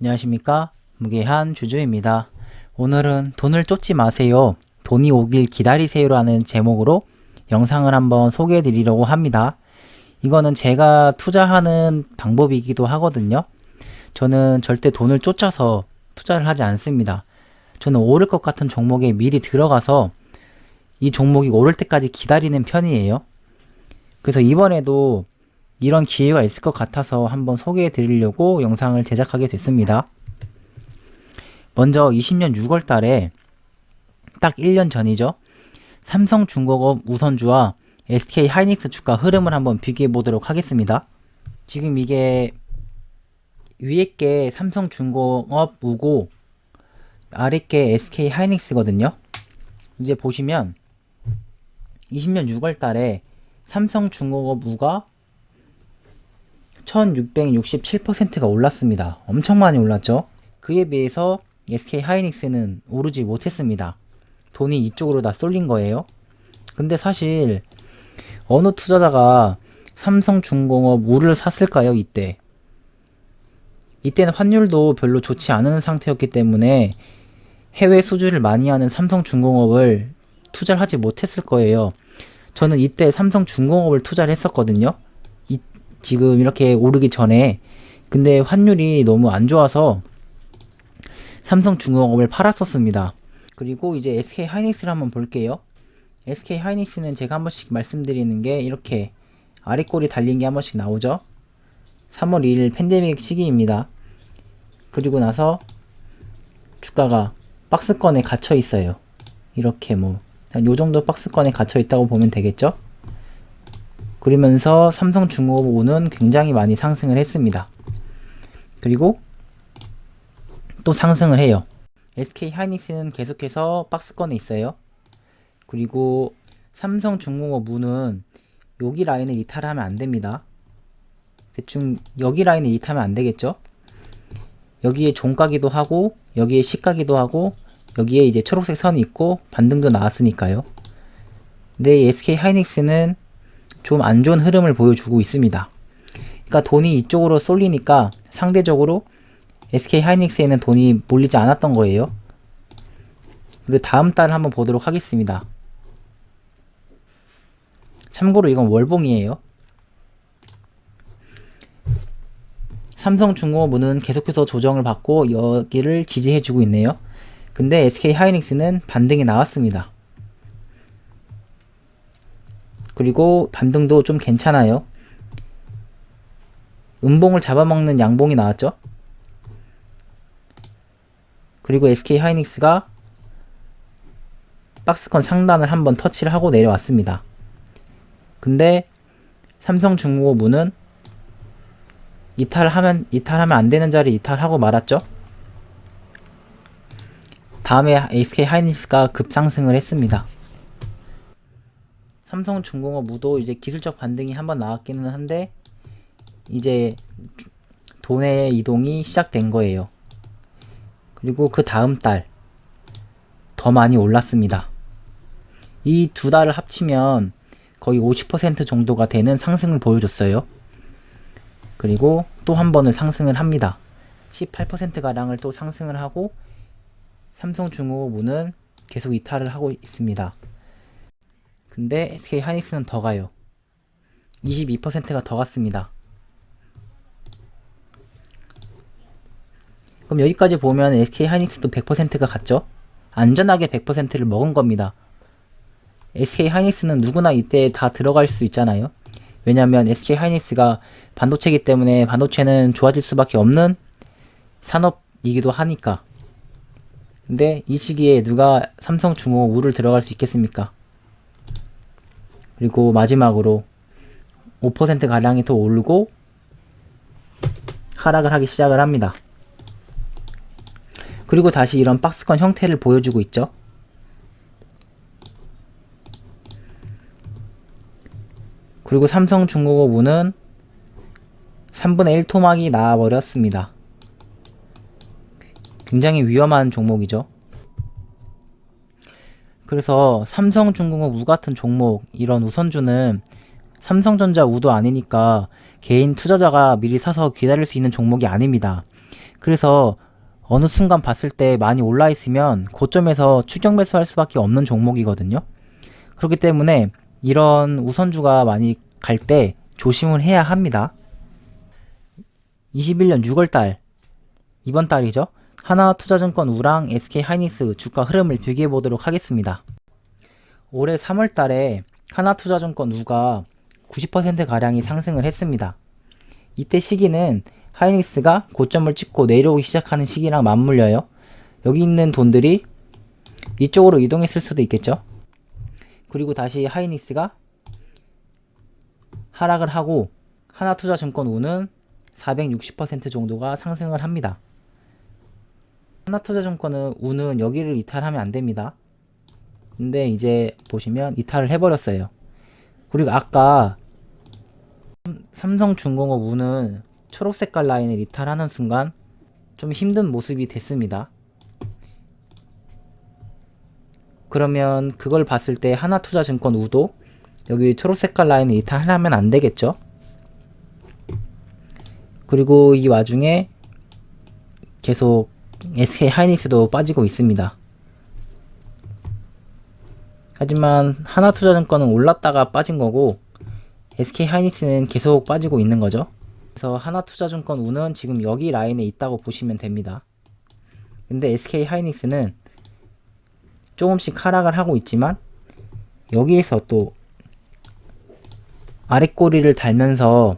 안녕하십니까, 무게한 주주입니다. 오늘은 돈을 쫓지 마세요, 돈이 오길 기다리세요 라는 제목으로 영상을 한번 소개해 드리려고 합니다. 이거는 제가 투자하는 방법이기도 하거든요. 저는 절대 돈을 쫓아서 투자를 하지 않습니다. 저는 오를 것 같은 종목에 미리 들어가서 이 종목이 오를 때까지 기다리는 편이에요. 그래서 이번에도 이런 기회가 있을 것 같아서 한번 소개해 드리려고 영상을 제작하게 됐습니다. 먼저 20년 6월 달에 딱 1년 전이죠. 삼성중공업 우선주와 SK 하이닉스 주가 흐름을 한번 비교해 보도록 하겠습니다. 지금 이게 위에 게 삼성중공업 우고 아래 게 SK 하이닉스거든요. 이제 보시면 20년 6월 달에 삼성중공업 우가 1667%가 올랐습니다. 엄청 많이 올랐죠. 그에 비해서 SK 하이닉스는 오르지 못했습니다. 돈이 이쪽으로 다 쏠린 거예요. 근데 사실 어느 투자자가 삼성중공업 우를 샀을까요? 이때는 환율도 별로 좋지 않은 상태였기 때문에 해외 수주를 많이 하는 삼성중공업을 투자를 하지 못했을 거예요. 저는 이때 삼성중공업을 투자를 했었거든요. 지금 이렇게 오르기 전에. 근데 환율이 너무 안 좋아서 삼성중공업을 팔았었습니다. 그리고 이제 SK 하이닉스를 한번 볼게요. SK 하이닉스는 제가 한 번씩 말씀드리는 게 이렇게 아래꼬리 달린 게 한 번씩 나오죠. 3월 2일 팬데믹 시기입니다. 그리고 나서 주가가 박스권에 갇혀 있어요. 이렇게 요 정도 박스권에 갇혀 있다고 보면 되겠죠. 그러면서 삼성중공업은 굉장히 많이 상승을 했습니다. 그리고 또 상승을 해요. SK 하이닉스는 계속해서 박스권에 있어요. 그리고 삼성중공업은 여기 라인을 이탈하면 안 됩니다. 대충 여기 라인을 이탈하면 안 되겠죠. 여기에 종가기도 하고 여기에 시가기도 하고 여기에 이제 초록색 선이 있고 반등도 나왔으니까요. 근데 SK 하이닉스는 좀 안 좋은 흐름을 보여주고 있습니다. 그러니까 돈이 이쪽으로 쏠리니까 상대적으로 SK 하이닉스에는 돈이 몰리지 않았던 거예요. 그리고 다음 달을 한번 보도록 하겠습니다. 참고로 이건 월봉이에요. 삼성중공업은 계속해서 조정을 받고 여기를 지지해주고 있네요. 근데 SK 하이닉스는 반등이 나왔습니다. 그리고 반등도 좀 괜찮아요. 음봉을 잡아먹는 양봉이 나왔죠. 그리고 SK 하이닉스가 박스권 상단을 한번 터치를 하고 내려왔습니다. 근데 삼성중공업은 이탈하면 안 되는 자리 이탈하고 말았죠. 다음에 SK 하이닉스가 급상승을 했습니다. 삼성중공업도 이제 기술적 반등이 한번 나왔기는 한데 이제 돈의 이동이 시작된 거예요. 그리고 그 다음 달 더 많이 올랐습니다. 이 두 달을 합치면 거의 50% 정도가 되는 상승을 보여줬어요. 그리고 또 한 번을 상승을 합니다. 18%가량을 또 상승을 하고 삼성중공업은 계속 이탈을 하고 있습니다. 근데 SK 하이닉스는 더 가요. 22%가 더 갔습니다. 그럼 여기까지 보면 SK 하이닉스도 100%가 갔죠? 안전하게 100%를 먹은 겁니다. SK 하이닉스는 누구나 이때 다 들어갈 수 있잖아요. 왜냐면 SK 하이닉스가 반도체이기 때문에 반도체는 좋아질 수밖에 없는 산업이기도 하니까. 근데 이 시기에 누가 삼성중공업 우를 들어갈 수 있겠습니까? 그리고 마지막으로 5%가량이 더 오르고 하락을 하기 시작을 합니다. 그리고 다시 이런 박스권 형태를 보여주고 있죠. 그리고 삼성중공업은 3분의 1 토막이 나와버렸습니다. 굉장히 위험한 종목이죠. 그래서 삼성중공업 우 같은 종목, 이런 우선주는 삼성전자 우도 아니니까 개인 투자자가 미리 사서 기다릴 수 있는 종목이 아닙니다. 그래서 어느 순간 봤을 때 많이 올라 있으면 고점에서 추격 매수할 수밖에 없는 종목이거든요. 그렇기 때문에 이런 우선주가 많이 갈 때 조심을 해야 합니다. 21년 6월달, 이번 달이죠. 하나투자증권 우랑 SK하이닉스 주가 흐름을 비교해 보도록 하겠습니다. 올해 3월달에 하나투자증권 우가 90%가량이 상승을 했습니다. 이때 시기는 하이닉스가 고점을 찍고 내려오기 시작하는 시기랑 맞물려요. 여기 있는 돈들이 이쪽으로 이동했을 수도 있겠죠. 그리고 다시 하이닉스가 하락을 하고 하나투자증권 우는 460% 정도가 상승을 합니다. 하나투자증권은 우는 여기를 이탈하면 안됩니다. 근데 이제 보시면 이탈을 해버렸어요. 그리고 아까 삼성중공업 우는 초록색깔 라인을 이탈하는 순간 좀 힘든 모습이 됐습니다. 그러면 그걸 봤을 때 하나투자증권 우도 여기 초록색깔 라인을 이탈하면 안되겠죠. 그리고 이 와중에 계속 SK하이닉스도 빠지고 있습니다. 하지만 하나투자증권은 올랐다가 빠진 거고 SK하이닉스는 계속 빠지고 있는 거죠. 그래서 하나투자증권 우는 지금 여기 라인에 있다고 보시면 됩니다. 근데 SK하이닉스는 조금씩 하락을 하고 있지만 여기에서 또 아랫꼬리를 달면서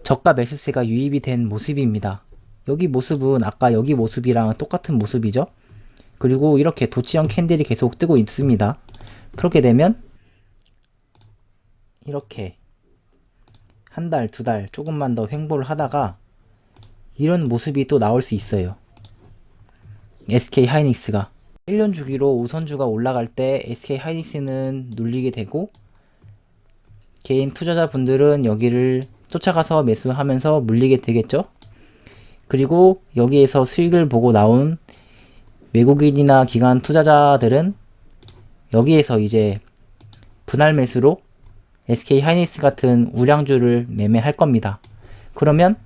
저가 매수세가 유입이 된 모습입니다. 여기 모습은 아까 여기 모습이랑 똑같은 모습이죠. 그리고 이렇게 도치형 캔들이 계속 뜨고 있습니다. 그렇게 되면 이렇게 한 달, 두 달 조금만 더 횡보를 하다가 이런 모습이 또 나올 수 있어요. SK하이닉스가 1년 주기로 우선주가 올라갈 때 SK하이닉스는 눌리게 되고 개인 투자자분들은 여기를 쫓아가서 매수하면서 물리게 되겠죠. 그리고 여기에서 수익을 보고 나온 외국인이나 기관 투자자들은 여기에서 이제 분할 매수로 SK하이닉스 같은 우량주를 매매할 겁니다. 그러면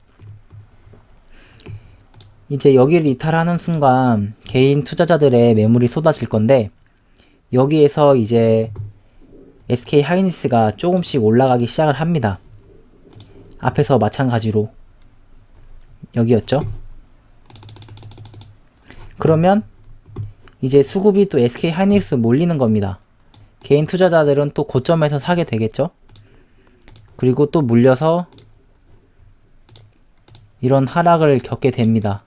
이제 여기를 이탈하는 순간 개인 투자자들의 매물이 쏟아질 건데 여기에서 이제 SK하이닉스가 조금씩 올라가기 시작을 합니다. 앞에서 마찬가지로 여기였죠. 그러면 이제 수급이 또 SK하이닉스 몰리는 겁니다. 개인 투자자들은 또 고점에서 사게 되겠죠. 그리고 또 물려서 이런 하락을 겪게 됩니다.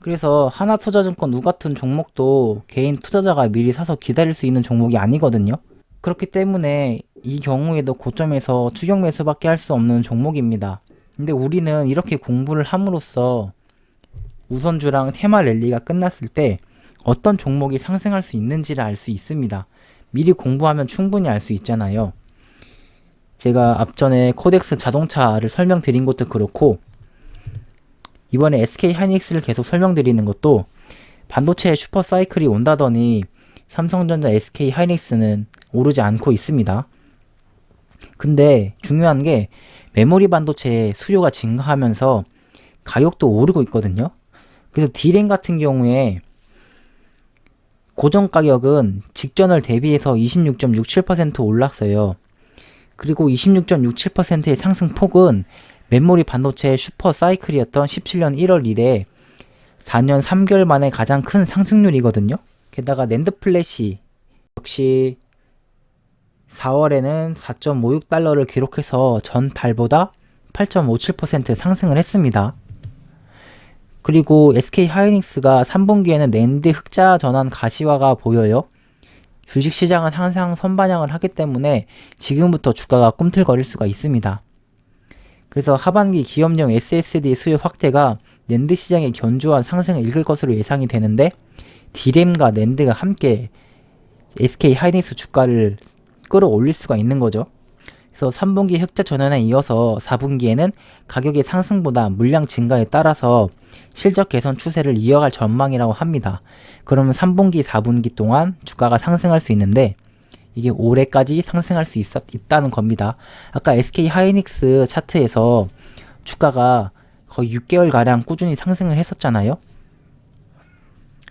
그래서 하나투자증권 우 같은 종목도 개인 투자자가 미리 사서 기다릴 수 있는 종목이 아니거든요. 그렇기 때문에 이 경우에도 고점에서 추격 매수밖에 할 수 없는 종목입니다. 근데 우리는 이렇게 공부를 함으로써 우선주랑 테마 랠리가 끝났을 때 어떤 종목이 상승할 수 있는지를 알 수 있습니다. 미리 공부하면 충분히 알 수 있잖아요. 제가 앞전에 코덱스 자동차를 설명드린 것도 그렇고 이번에 SK하이닉스를 계속 설명드리는 것도 반도체의 슈퍼사이클이 온다더니 삼성전자 SK하이닉스는 오르지 않고 있습니다. 근데 중요한 게 메모리 반도체의 수요가 증가하면서 가격도 오르고 있거든요. 그래서 D램 같은 경우에 고정 가격은 직전을 대비해서 26.67% 올랐어요. 그리고 26.67%의 상승폭은 메모리 반도체의 슈퍼 사이클이었던 17년 1월 이래 4년 3개월 만에 가장 큰 상승률이거든요. 게다가 낸드 플래시 역시 4월에는 4.56달러를 기록해서 전 달보다 8.57% 상승을 했습니다. 그리고 SK하이닉스가 3분기에는 낸드 흑자 전환 가시화가 보여요. 주식시장은 항상 선반영을 하기 때문에 지금부터 주가가 꿈틀거릴 수가 있습니다. 그래서 하반기 기업용 SSD 수요 확대가 낸드 시장의 견조한 상승을 이끌 것으로 예상이 되는데 D램과 낸드가 함께 SK하이닉스 주가를 끌어올릴 수가 있는 거죠. 그래서 3분기 흑자 전환에 이어서 4분기에는 가격의 상승보다 물량 증가에 따라서 실적 개선 추세를 이어갈 전망이라고 합니다. 그러면 3분기, 4분기 동안 주가가 상승할 수 있는데 이게 올해까지 상승할 수 있다는 겁니다. 아까 SK하이닉스 차트에서 주가가 거의 6개월가량 꾸준히 상승을 했었잖아요.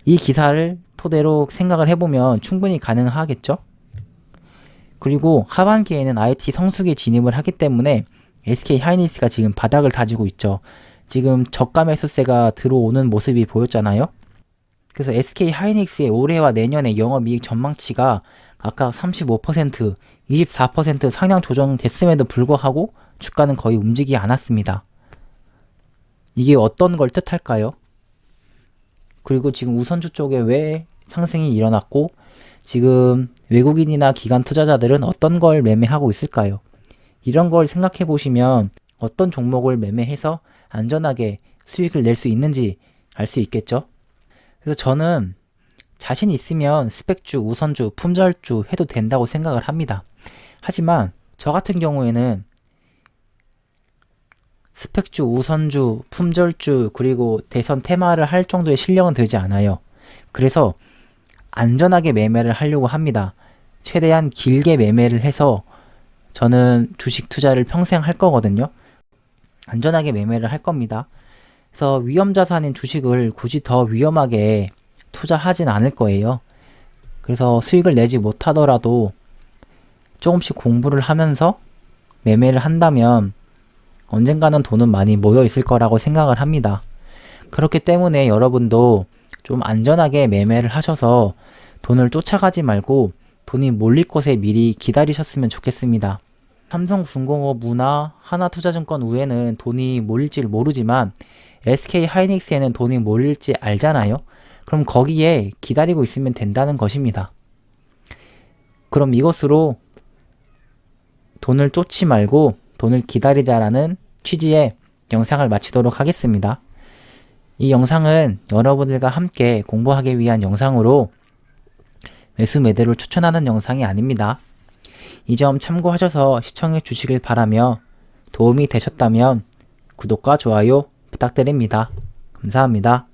이 기사를 토대로 생각을 해보면 충분히 가능하겠죠. 그리고 하반기에는 IT 성수기에 진입을 하기 때문에 SK 하이닉스가 지금 바닥을 다지고 있죠. 지금 저가 매수세가 들어오는 모습이 보였잖아요. 그래서 SK 하이닉스의 올해와 내년의 영업이익 전망치가 각각 35%, 24% 상향 조정됐음에도 불구하고 주가는 거의 움직이지 않았습니다. 이게 어떤 걸 뜻할까요? 그리고 지금 우선주 쪽에 왜 상승이 일어났고 지금 외국인이나 기관 투자자들은 어떤 걸 매매하고 있을까요? 이런 걸 생각해 보시면 어떤 종목을 매매해서 안전하게 수익을 낼 수 있는지 알 수 있겠죠? 그래서 저는 자신 있으면 스펙주, 우선주, 품절주 해도 된다고 생각을 합니다. 하지만 저 같은 경우에는 스펙주, 우선주, 품절주, 그리고 대선 테마를 할 정도의 실력은 되지 않아요. 그래서 안전하게 매매를 하려고 합니다. 최대한 길게 매매를 해서 저는 주식 투자를 평생 할 거거든요. 안전하게 매매를 할 겁니다. 그래서 위험 자산인 주식을 굳이 더 위험하게 투자하진 않을 거예요. 그래서 수익을 내지 못하더라도 조금씩 공부를 하면서 매매를 한다면 언젠가는 돈은 많이 모여 있을 거라고 생각을 합니다. 그렇기 때문에 여러분도 좀 안전하게 매매를 하셔서 돈을 쫓아가지 말고 돈이 몰릴 곳에 미리 기다리셨으면 좋겠습니다. 삼성중공업우나 하나투자증권 우에는 돈이 몰릴지를 모르지만 SK 하이닉스에는 돈이 몰릴지 알잖아요. 그럼 거기에 기다리고 있으면 된다는 것입니다. 그럼 이것으로 돈을 쫓지 말고 돈을 기다리자라는 취지의 영상을 마치도록 하겠습니다. 이 영상은 여러분들과 함께 공부하기 위한 영상으로 매수 매도를 추천하는 영상이 아닙니다. 이 점 참고하셔서 시청해 주시길 바라며 도움이 되셨다면 구독과 좋아요 부탁드립니다. 감사합니다.